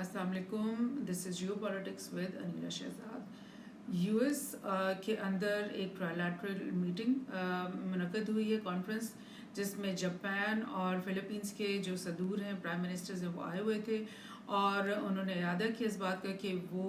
अस्सलाम वालेकुम, this is geopolitics with Anila Shahzad. US के अंदर एक ट्राइलैटरल मीटिंग मुनक़द हुई है, कॉन्फ्रेंस, जिसमें जापान और फ़िलीपींस के जो सदूर हैं, प्राइम मिनिस्टर्स हैं, वो आए हुए थे और उन्होंने इरादा किया इस बात का कि वो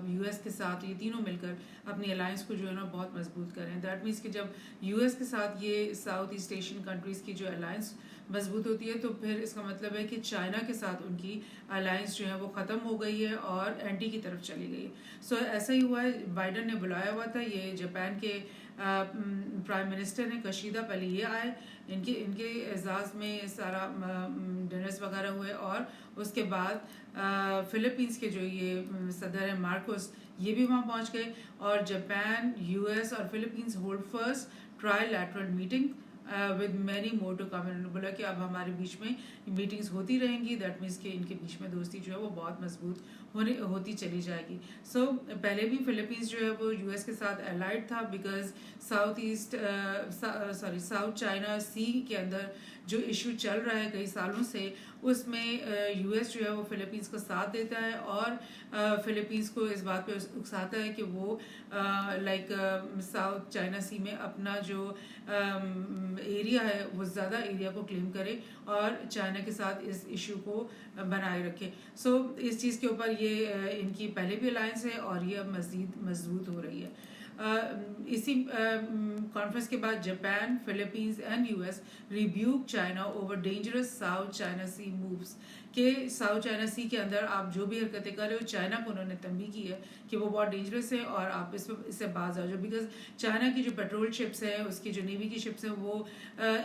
यूएस के साथ ये तीनों मिलकर अपनी अलायंस को जो है ना बहुत मजबूत करें। दैट मीन्स कि जब यूएस के साथ ये साउथ ईस्ट एशियन कंट्रीज़ की जो अलायंस मजबूत होती है तो फिर इसका मतलब है कि चाइना के साथ उनकी अलायंस जो है वो ख़त्म हो गई है और एंटी की तरफ चली गई है। सो ऐसा ही हुआ है, बाइडन ने बुलाया हुआ था, ये जापान के प्राइम मिनिस्टर ने कशीदा पहले ये आए, इनके एजाज़ में सारा डिनर्स वगैरह हुए और उसके बाद फ़िलीपींस के जो ये सदर हैं मार्कोस, ये भी वहाँ पहुँच गए और जापान, यूएस और Philippines hold first trilateral meeting with many more to come. उन्होंने बोला कि अब हमारे बीच में मीटिंग्स होती रहेंगी, दैट मीन्स कि इनके बीच में दोस्ती जो है वो बहुत मजबूत होती चली जाएगी। सो पहले भी फ़िलीपींस जो है वो यूएस के साथ अलाइड था बिकॉज साउथ चाइना सी के अंदर जो इशू चल रहा है कई सालों से, उसमें यूएस जो है वो फ़िलीपींस का साथ देता है और फ़िलीपींस को इस बात पे उकसाता है कि वो साउथ चाइना सी में अपना जो एरिया है वो ज़्यादा एरिया को क्लेम करे और चाइना के साथ इस इशू को बनाए रखे। सो इस चीज़ के ऊपर ये इनकी पहले भी अलायंस है और ये अब मज़ीद मजबूत हो रही है। इसी कॉन्फ्रेंस के बाद Japan, Philippines and US rebuke China over dangerous South China Sea moves कि साउथ चाइना सी के अंदर आप जो भी हरकतें कर रहे हो, चाइना को उन्होंने तंबीह की है कि वो बहुत डेंजरस है और आप इससे बाज आ जाओ। बिकॉज चाइना की जो पेट्रोल शिप्स हैं, उसकी जो नेवी की शिप्स हैं, वो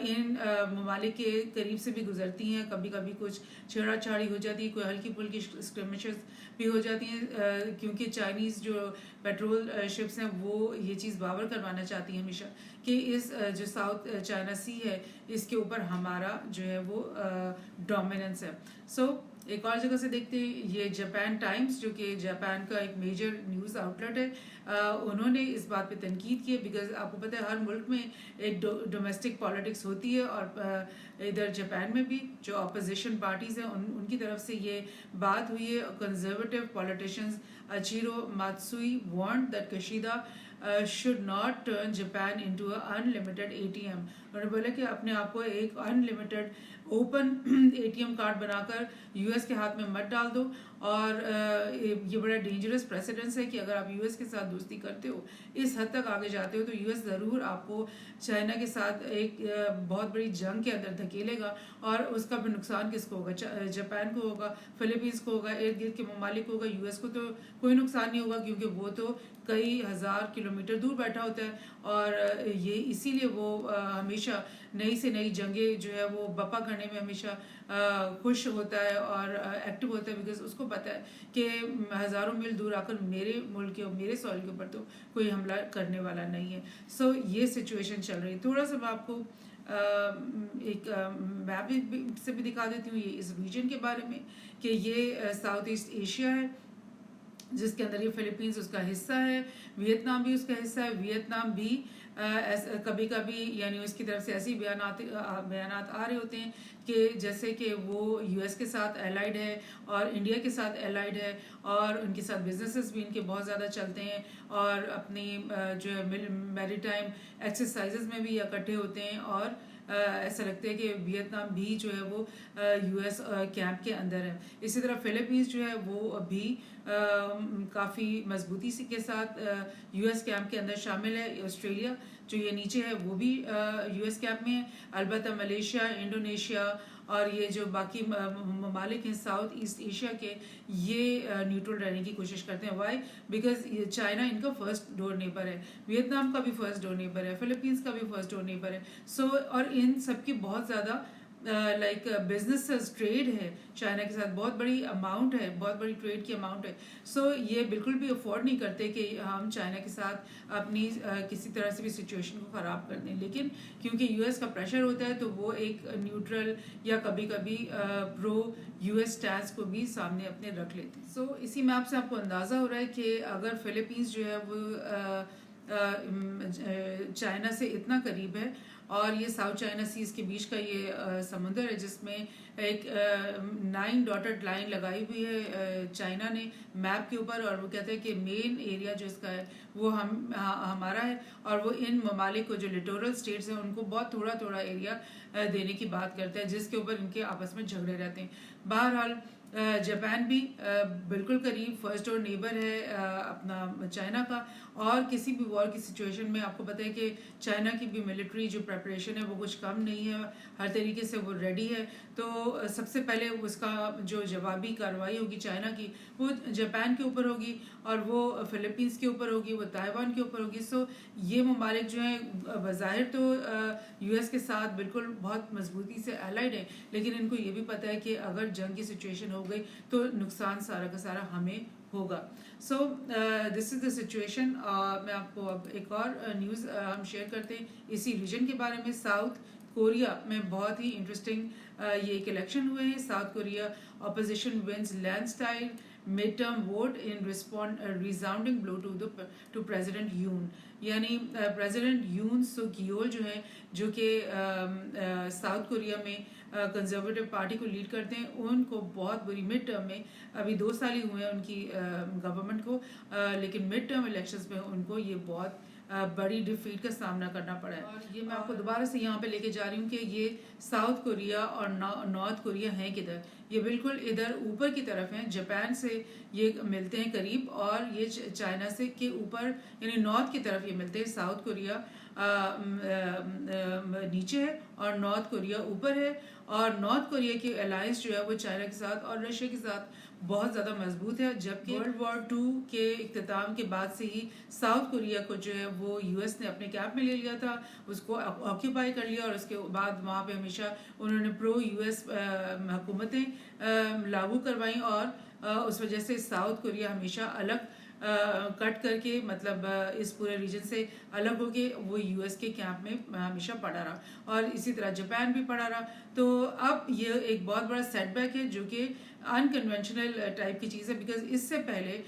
इन ममालिक के करीब से भी गुजरती हैं, कभी कभी कुछ छेड़ाछाड़ी हो जाती है, कोई हल्की फुल्की स्क्रमिशेस भी हो जाती हैं, क्योंकि चाइनीज़ जो पेट्रोल शिप्स हैं वो ये चीज़ बावर करवाना चाहती हैं हमेशा कि इस जो साउथ चाइना सी है इसके ऊपर हमारा जो है वो डोमिनेंस है। सो एक और जगह से देखते हैं, ये जापान टाइम्स जो कि जापान का एक मेजर न्यूज़ आउटलेट है, उन्होंने इस बात पे तनकीद की है बिकॉज आपको पता है हर मुल्क में एक डोमेस्टिक पॉलिटिक्स होती है और इधर जापान में भी जो अपोजिशन पार्टीज़ हैं उनकी तरफ से ये बात हुई है। Conservative politicians Ichiro Matsui want that Kishida should not turn Japan into a unlimited ATM. उन्होंने बोला कि अपने आप को एक अनलिमिटेड ओपन एटीएम कार्ड बनाकर यूएस के हाथ में मत डाल दो और ये बड़ा डेंजरस प्रेसिडेंस है कि अगर आप यूएस के साथ दोस्ती करते हो, इस हद तक आगे जाते हो, तो यूएस ज़रूर आपको चाइना के साथ एक बहुत बड़ी जंग के अंदर धकेलेगा और उसका भी नुकसान किसको होगा? जापान को होगा, फिलीपींस को होगा, इर्द गिर्द के ममालिक को होगा। यूएस को तो कोई नुकसान नहीं होगा क्योंकि वो तो कई हज़ार किलोमीटर दूर बैठा होता है और ये इसीलिए वो हमेशा नई से नई जंगें जो है वो बपा करने में हमेशा खुश होता है और एक्टिव होता है बिकॉज उसको पता है कि हज़ारों मील दूर आकर मेरे मुल्क के और मेरे सॉइल के ऊपर तो कोई हमला करने वाला नहीं है। सो ये सिचुएशन चल रही है। थोड़ा सा मैं आपको एक मैप से भी दिखा देती हूँ ये इस रीजन के बारे में कि ये साउथ ईस्ट एशिया है जिसके अंदर ये फिलीपींस उसका हिस्सा है, वियतनाम भी उसका हिस्सा है। वियतनाम भी कभी कभी यानी उसकी तरफ से ऐसे बयानात आ रहे होते हैं कि जैसे कि वो यूएस के साथ एलाइड है और इंडिया के साथ एलाइड है और उनके साथ बिजनेसेस भी इनके बहुत ज़्यादा चलते हैं और अपनी जो है मैरीटाइम एक्सरसाइजेज में भी इकट्ठे होते हैं और ऐसा लगता है कि वियतनाम भी जो है वो यूएस कैंप के अंदर है। इसी तरह फिलीपींस जो है वो अभी काफ़ी मजबूती से के साथ यूएस कैंप के अंदर शामिल है। ऑस्ट्रेलिया जो ये नीचे है वो भी यूएस कैंप में है। अलबत्ता मलेशिया, इंडोनेशिया और ये जो बाकी ममालिक हैं साउथ ईस्ट एशिया के, ये न्यूट्रल रहने की कोशिश करते हैं। वाई? बिकॉज चाइना इनका फर्स्ट डोर नेबर है, वियतनाम का भी फर्स्ट डोर नेबर है, फिलीपींस का भी फर्स्ट डोर नेबर है। सो और इन सबकी बहुत ज़्यादा बिजनेस ट्रेड है चाइना के साथ, बहुत बड़ी अमाउंट है, बहुत बड़ी ट्रेड की अमाउंट है। सो ये बिल्कुल भी अफोर्ड नहीं करते कि हम चाइना के साथ अपनी किसी तरह से भी सिचुएशन को ख़राब कर दें, लेकिन क्योंकि यूएस का प्रेशर होता है तो वो एक न्यूट्रल या कभी कभी प्रो यूएस स्टैंस को भी सामने अपने रख लेते हैं। सो इसी मैप से आपको अंदाज़ा हो रहा है कि अगर फिलीपींस जो है वो चाइना से इतना करीब है और ये साउथ चाइना सीज के बीच का ये समुंदर है जिसमें एक 9 डॉटेड लाइन लगाई हुई है चाइना ने मैप के ऊपर, और वो कहते हैं कि मेन एरिया जो इसका है वो हमारा है, और वो इन ममालिक को जो लिटोरल स्टेट्स हैं उनको बहुत थोड़ा थोड़ा एरिया देने की बात करते हैं, जिसके ऊपर इनके आपस में झगड़े रहते हैं। बहरहाल जापान भी बिल्कुल करीब फर्स्ट डोर नेबर है अपना चाइना का, और किसी भी वॉर की सिचुएशन में आपको पता है कि चाइना की भी मिलिट्री जो प्रेपरेशन है वो कुछ कम नहीं है, हर तरीके से वो रेडी है। तो सबसे पहले उसका जो जवाबी कार्रवाई होगी चाइना की वो जापान के ऊपर होगी, और वो फिलीपींस के ऊपर होगी, वो ताइवान के ऊपर होगी। सो ये ममालिक जो हैं बज़ाहिर तो यूएस के साथ बिल्कुल बहुत मजबूती से एलाइड है, लेकिन इनको ये भी पता है कि अगर जंग की सिचुएशन हो गई तो नुकसान सारा का सारा हमें होगा। सो दिस इज़ द सिचुएशन। मैं आपको अब एक और न्यूज़ हम शेयर करते हैं इसी रीजन के बारे में। साउथ कोरिया में बहुत ही इंटरेस्टिंग ये एक इलेक्शन हुए हैं। South Korea opposition wins landslide mid term vote in resounding blow to president Yoon, यानी प्रेसिडेंट यून सुक योल जो है, जो कि साउथ कोरिया में कंजर्वेटिव पार्टी को लीड करते हैं, उनको बहुत बुरी मिड टर्म में, अभी 2 साल ही हुए हैं उनकी गवर्नमेंट को, लेकिन मिड टर्म इलेक्शंस में उनको ये बहुत बड़ी डिफीट का सामना करना पड़ा है। और ये मैं आपको दोबारा से यहाँ पे लेके जा रही हूँ कि ये साउथ कोरिया और नॉर्थ कोरिया हैं किधर, ये बिल्कुल इधर ऊपर की तरफ हैं, जापान से ये मिलते हैं करीब, और ये चाइना से के ऊपर यानी नॉर्थ की तरफ ये मिलते हैं। साउथ कोरिया नीचे है और नॉर्थ कोरिया ऊपर है, और नॉर्थ कोरिया की अलायंस जो है वो चाइना के साथ और रशिया के साथ बहुत ज़्यादा मजबूत है, जबकि वर्ल्ड वॉर 2 के इख्तिताम के बाद से ही साउथ कोरिया को जो है वो यूएस ने अपने कैंप में ले लिया था, उसको ऑक्यूपाई कर लिया, और उसके बाद वहाँ पे हमेशा उन्होंने प्रो यूएस हुकूमतें लागू करवाई, और उस वजह से साउथ कोरिया हमेशा अलग कट करके, मतलब इस पूरे रीजन से अलग होके वो यूएस के कैंप में हमेशा पड़ा रहा, और इसी तरह जापान भी पड़ा रहा। तो अब ये एक बहुत बड़ा सेटबैक है जो कि अनकन्वेंशनल टाइप की चीज़ है, बिकॉज इससे पहले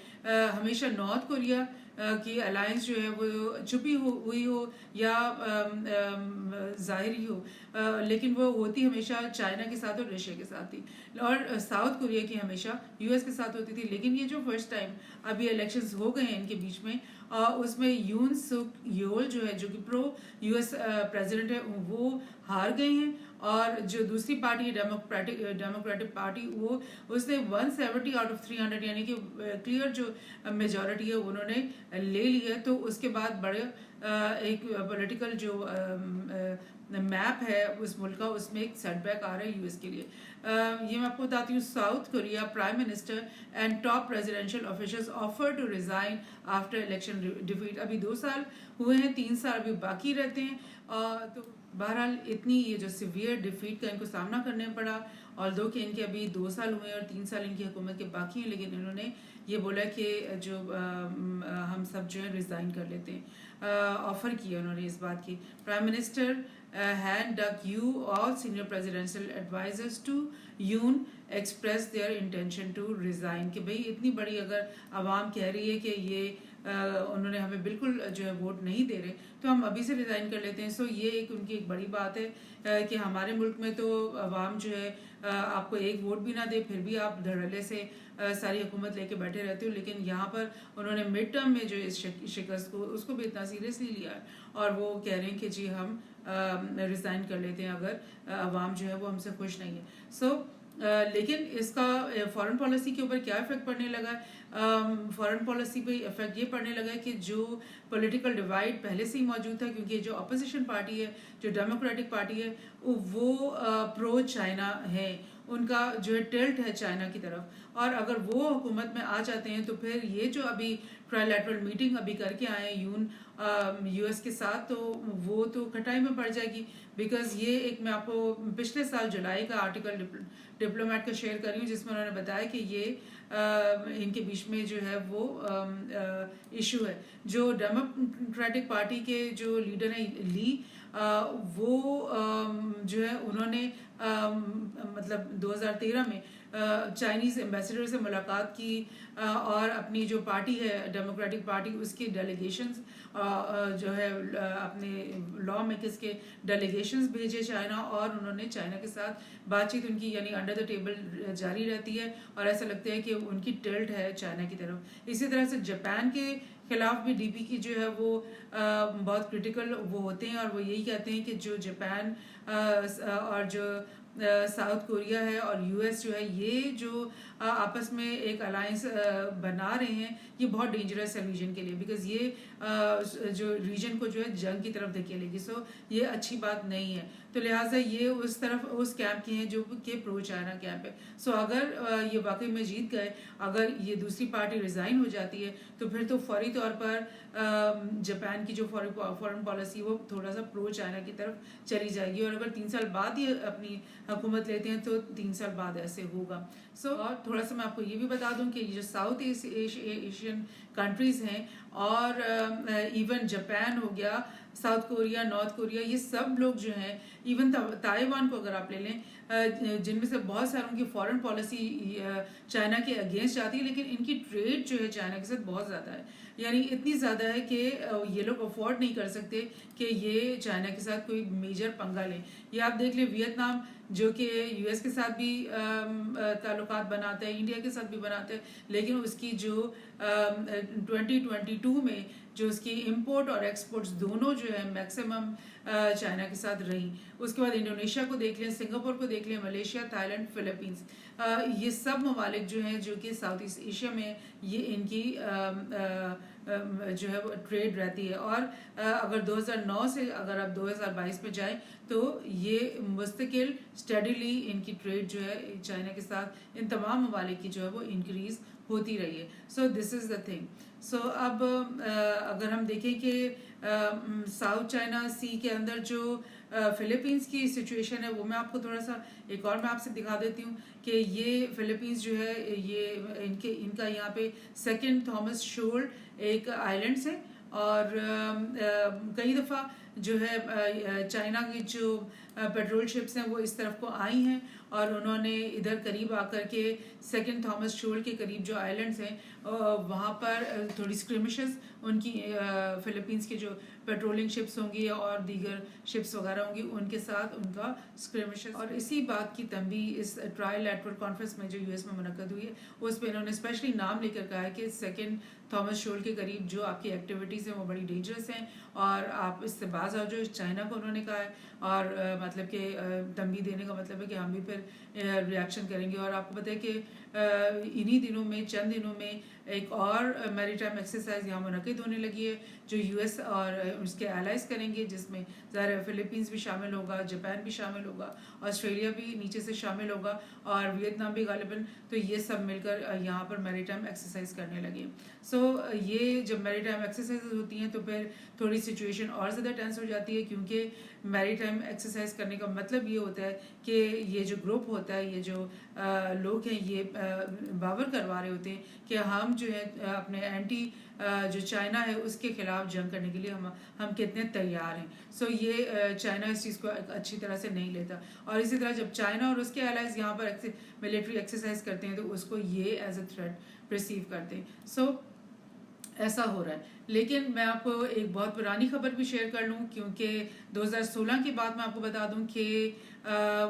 हमेशा नॉर्थ कोरिया की अलायंस जो है वो छुपी हुई हो या ज़ाहिरी हो, लेकिन वो होती हमेशा चाइना के साथ और रशिया के साथ थी, और साउथ कोरिया की हमेशा यूएस के साथ होती थी। लेकिन ये जो फर्स्ट टाइम अभी इलेक्शंस हो गए हैं इनके बीच में, उसमें यून सुक योल जो है, जो कि प्रो यूएस प्रेसिडेंट है, वो हार गए हैं, और जो दूसरी पार्टी है डेमोक्रेटिक पार्टी, वो उसने 170 आउट ऑफ 300 यानी कि क्लियर जो मेजॉरिटी है उन्होंने ले ली है। तो उसके बाद बड़े एक पॉलिटिकल जो मैप है उस मुल्क का, उसमें एक सेटबैक आ रहा है यूएस के लिए। ये मैं आपको बताती हूँ। South Korea prime minister and top presidential officials offer to resign after election defeat. अभी 2 साल हुए हैं, 3 साल अभी बाकी रहते हैं। तो बहरहाल इतनी ये जो सिवियर डिफीट का इनको सामना करने पड़ा, और दो कि इनके अभी 2 साल हुए और 3 साल इनकी हुकूमत के बाकी हैं, लेकिन इन्होंने ये बोला कि जो हम सब जो है रिज़ाइन कर लेते हैं। ऑफर किया उन्होंने इस बात की। Prime minister had duck you all senior presidential advisers to Yoon express their intention to resign, कि भाई इतनी बड़ी अगर आवाम कह रही है कि ये उन्होंने हमें बिल्कुल जो है वोट नहीं दे रहे, तो हम अभी से रिज़ाइन कर लेते हैं। सो ये एक उनकी एक बड़ी बात है कि हमारे मुल्क में तो आवाम जो है आपको एक वोट भी ना दे फिर भी आप धड़ल्ले से सारी हुकूमत लेके बैठे रहते हो, लेकिन यहाँ पर उन्होंने मिड टर्म में जो इस शिकस्त को उसको भी इतना सीरियसली लिया है, और वो कह रहे हैं कि जी हम रिज़ाइन कर लेते हैं अगर आवाम जो है वो हमसे खुश नहीं है। सो लेकिन इसका फॉरेन पॉलिसी के ऊपर क्या इफेक्ट पड़ने लगा है? फॉरेन पॉलिसी पे इफेक्ट ये पड़ने लगा है कि जो पॉलिटिकल डिवाइड पहले से ही मौजूद था, क्योंकि जो अपोजिशन पार्टी है, जो डेमोक्रेटिक पार्टी है, वो प्रो चाइना है, उनका जो है टिल्ट है चाइना की तरफ, और अगर वो हुकूमत में आ जाते हैं तो फिर ये जो अभी ट्राइलैटरल मीटिंग अभी करके आए हैं यूएस के साथ, तो वो तो खटाई में पड़ जाएगी। बिकॉज ये एक मैं आपको पिछले साल जुलाई का आर्टिकल डिप्लोमेट का शेयर कर रही हूँ, जिसमें उन्होंने बताया कि ये इनके बीच में जो है वो इशू है। जो डेमोक्रेटिक पार्टी के जो लीडर हैं ली, वो जो है उन्होंने मतलब 2013 में चाइनीज़ एम्बेसडर से मुलाकात की और अपनी जो पार्टी है डेमोक्रेटिक पार्टी उसकी डेलीगेशंस जो है अपने लॉ मेकर्स के डेलीगेशंस भेजे चाइना, और उन्होंने चाइना के साथ बातचीत उनकी यानी अंडर द टेबल जारी रहती है और ऐसा लगता है कि उनकी टिल्ट है चाइना की तरफ। इसी तरह से जापान के खिलाफ भी डीपी की जो है वो बहुत क्रिटिकल वो होते हैं और वो यही कहते हैं कि जो जापान और जो साउथ कोरिया है और यूएस जो है ये जो आपस में एक अलायंस बना रहे हैं, ये बहुत डेंजरस है रीजन के लिए, बिकॉज ये जो रीजन को जो है जंग की तरफ धकेलेगी। सो ये अच्छी बात नहीं है। तो लिहाजा ये उस तरफ उस कैंप के हैं जो कि प्रो चाइना कैंप है। सो अगर ये वाकई में जीत गए, अगर ये दूसरी पार्टी रिजाइन हो जाती है, तो फिर तो फौरी तौर पर जापान की जो फॉरेन पॉलिसी वो थोड़ा सा प्रो चाइना की तरफ चली जाएगी, और अगर 3 साल बाद ये अपनी हुकूमत लेते हैं तो 3 साल बाद ऐसे होगा। सो और थोड़ा सा मैं आपको ये भी बता दूं कि जो साउथ एशियन कंट्रीज़ हैं और इवन जापान हो गया, साउथ कोरिया, नॉर्थ कोरिया, ये सब लोग जो हैं, इवन ताइवान को अगर आप ले लें, जिनमें से बहुत सारों की फॉरेन पॉलिसी चाइना के अगेंस्ट जाती है, लेकिन इनकी ट्रेड जो है चाइना के साथ बहुत ज़्यादा है, यानी इतनी ज़्यादा है कि ये लोग अफोर्ड नहीं कर सकते कि ये चाइना के साथ कोई मेजर पंगा लें। ये आप देख लें वियतनाम जो कि यूएस के साथ भी ताल्लुकात बनाता है, इंडिया के साथ भी बनाता है, लेकिन उसकी जो 2022 में जो उसकी इंपोर्ट और एक्सपोर्ट्स दोनों जो है मैक्सिमम चाइना के साथ रही। उसके बाद इंडोनेशिया को देख लें, सिंगापुर को देख लें, मलेशिया, थाईलैंड, फिलीपींस, ये सब ममालिक जो हैं जो कि साउथ ईस्ट एशिया में ये इनकी जो है वो ट्रेड रहती है। और अगर 2009 से अगर आप 2022 में जाएं तो ये मुस्तकिल स्टडीली इनकी ट्रेड जो है चाइना के साथ इन तमाम ममालिक की जो है वो इंक्रीज होती रही है। So this is the thing. So अब अगर हम देखें कि साउथ चाइना सी के अंदर जो फिलीपींस की सिचुएशन है वो मैं आपको थोड़ा सा एक और मैं आपसे दिखा देती हूँ कि ये फिलीपींस जो है ये इनका यहाँ पे सेकंड थॉमस शोल एक आइलैंड्स है, और कई दफ़ा जो है चाइना की जो पेट्रोल शिप्स हैं वो इस तरफ को आई हैं और उन्होंने इधर करीब आकर के सेकंड थॉमस शोल के करीब जो आइलैंड्स हैं वहाँ पर थोड़ी स्क्रिमिशेस उनकी फिलीपींस के जो पेट्रोलिंग शिप्स होंगी और दीगर शिप्स वगैरह होंगी उनके साथ उनका स्क्रिमिशेस। और इसी बात की तंबी इस ट्राइलैटरल कॉन्फ्रेंस में जो यूएस में मुनक्कद हुई है उस पर इन्होंने स्पेशली नाम लेकर कहा है कि सेकंड थॉमस शोल के करीब जो आपकी एक्टिविटीज़ हैं वो बड़ी डेंजरस हैं और आप इससे बाज आओ, जो चाइना को उन्होंने कहा है। और मतलब कि तंबी देने का मतलब है कि हम भी फिर रिएक्शन करेंगे। और आपको पता है कि इन्हीं दिनों में चंद दिनों में एक और मैरीटाइम एक्सरसाइज यहाँ मुनक़िद होने लगी है जो यूएस और उसके एलाइज करेंगे, जिसमें ज़ाहिर फिलीपींस भी शामिल होगा, जापान भी शामिल होगा, ऑस्ट्रेलिया भी नीचे से शामिल होगा और वियतनाम भी गालिबन। तो ये सब मिलकर यहाँ पर मैरीटाइम एक्सरसाइज करने लगे। सो ये जब मैरीटाइम एक्सरसाइज होती हैं तो फिर थोड़ी सिचुएशन और ज़्यादा टेंस हो जाती है, क्योंकि मैरीटाइम एक्सरसाइज करने का मतलब ये होता है कि ये जो ग्रुप होता है, ये जो लोग हैं, ये बावर करवा रहे होते हैं कि हम जो है अपने एंटी जो चाइना है उसके खिलाफ जंग करने के लिए हम कितने तैयार हैं। सो ये चाइना इस चीज़ को अच्छी तरह से नहीं लेता। और इसी तरह जब चाइना और उसके एलाइज यहाँ पर मिलिट्री एक्सरसाइज करते हैं तो उसको ये एज अ थ्रेट रिसीव करते हैं। सो ऐसा हो रहा है। लेकिन मैं आपको एक बहुत पुरानी खबर भी शेयर कर लूँ, क्योंकि 2016 की बात मैं आपको बता दूँ कि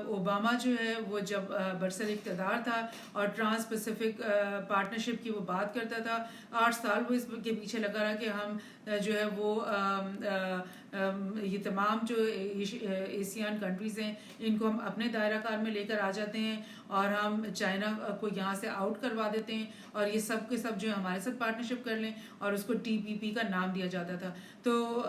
ओबामा जो है वो जब बरसर इक़्तिदार था और ट्रांस पैसिफिक पार्टनरशिप की वो बात करता था, 8 साल वो इसके पीछे लगा रहा कि हम जो है वो ये तमाम जो एशियन कंट्रीज़ हैं इनको हम अपने दायरा कार में लेकर आ जाते हैं और हम चाइना को यहाँ से आउट करवा देते हैं और ये सब के सब जो है हमारे साथ पार्टनरशिप कर लें, और उसको TPP का नाम दिया जाता था। तो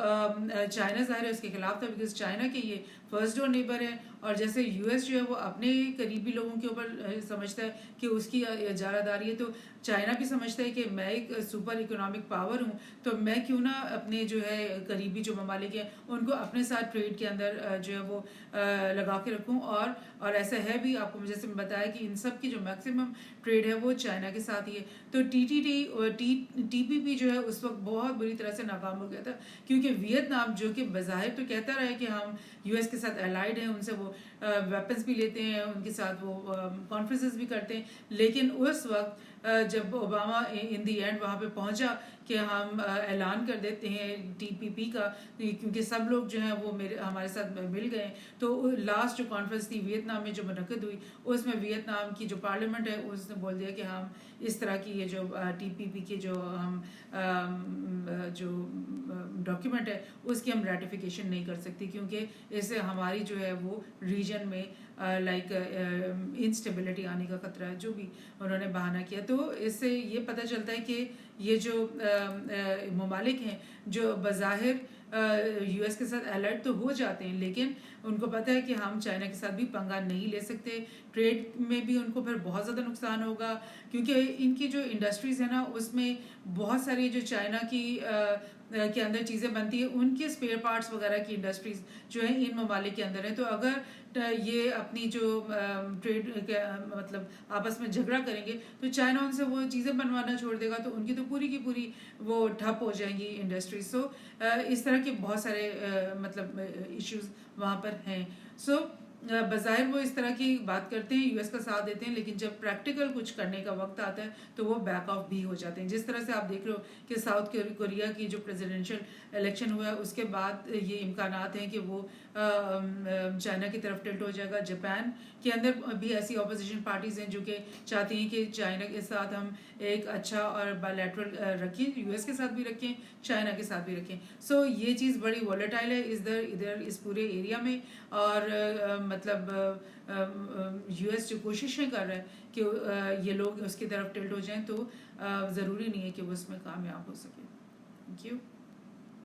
चाइना ज़ाहिर है उसके खिलाफ था, बिकॉज चाइना के ये फर्स्ट डोर नेबर है और जैसे यूएस जो है वो अपने करीबी लोगों के ऊपर समझता है कि उसकी इजारादारी है, तो चाइना भी समझता है कि मैं एक सुपर इकोनॉमिक पावर हूँ, तो मैं क्यों ना अपने जो है करीबी जो ममालिक हैं उनको अपने साथ ट्रेड के अंदर जो है वो लगा के रखूँ। और ऐसा है भी, आपको जैसे मैं बताया कि इन सब की जो मैक्सिमम ट्रेड है वो चाइना के साथ ही है। तो TPP जो है उस वक्त बहुत बुरी तरह से नाकाम हो गया था, क्योंकि वियतनाम जो कि बज़ाहिर तो कहता रहा है कि हम यूएस के साथ अलाइड हैं, उनसे वो वेपन्स भी लेते हैं, उनके साथ वो कॉन्फ्रेंसेस भी करते हैं, लेकिन उस वक्त जब ओबामा इन दी एंड वहाँ पे पहुंचा कि हम ऐलान कर देते हैं टीपीपी का, क्योंकि सब लोग जो हैं वो हमारे साथ मिल गए। तो लास्ट जो कॉन्फ्रेंस थी वियतनाम में जो मुनक़िद हुई, उसमें वियतनाम की जो पार्लियामेंट है उसने बोल दिया कि हम इस तरह की ये जो टीपीपी के जो हम जो डॉक्यूमेंट है उसकी हम रेटिफिकेशन नहीं कर सकते, क्योंकि इससे हमारी जो है वो रीजन में लाइक इंस्टेबिलिटी आने का खतरा है, जो भी उन्होंने बहाना किया। तो इससे ये पता चलता है कि ये जो ममालिक हैं जो बज़ाहिर यूएस के साथ अलर्ट तो हो जाते हैं, लेकिन उनको पता है कि हम चाइना के साथ भी पंगा नहीं ले सकते। ट्रेड में भी उनको फिर बहुत ज़्यादा नुकसान होगा, क्योंकि इनकी जो इंडस्ट्रीज़ है ना उसमें बहुत सारी जो चाइना की के अंदर चीज़ें बनती है, उनके स्पेयर पार्ट्स वगैरह की इंडस्ट्रीज़ जो है इन ममालिक के अंदर है। तो अगर ये अपनी जो ट्रेड मतलब आपस में झगड़ा करेंगे तो चाइना उनसे वो चीज़ें बनवाना छोड़ देगा, तो उनकी तो पूरी की पूरी वो ठप हो जाएंगी इंडस्ट्रीज। सो इस तरह के बहुत सारे मतलब इश्यूज वहाँ पर हैं। सो बज़ाहिर वो इस तरह की बात करते हैं, यूएस का साथ देते हैं, लेकिन जब प्रैक्टिकल कुछ करने का वक्त आता है तो वो बैक ऑफ भी हो जाते हैं। जिस तरह से आप देख रहे हो कि साउथ कोरिया की जो प्रेसिडेंशियल इलेक्शन हुआ है उसके बाद ये इम्कानात हैं कि वो चाइना की तरफ टिल्ट हो जाएगा। जापान के अंदर भी ऐसी ऑपोजिशन पार्टीज हैं जो कि चाहती हैं कि चाइना के साथ हम एक अच्छा और बायलैटरल रखें, यूएस के साथ भी रखें, चाइना के साथ भी रखें। सो ये चीज़ बड़ी वॉलेटाइल है इधर इस पूरे एरिया में। और मतलब यूएस जो कोशिशें कर रहा है कि ये लोग उसकी तरफ टिल्ट हो जाएं, तो ज़रूरी नहीं है कि वो उसमें कामयाब हो सके। Thank you.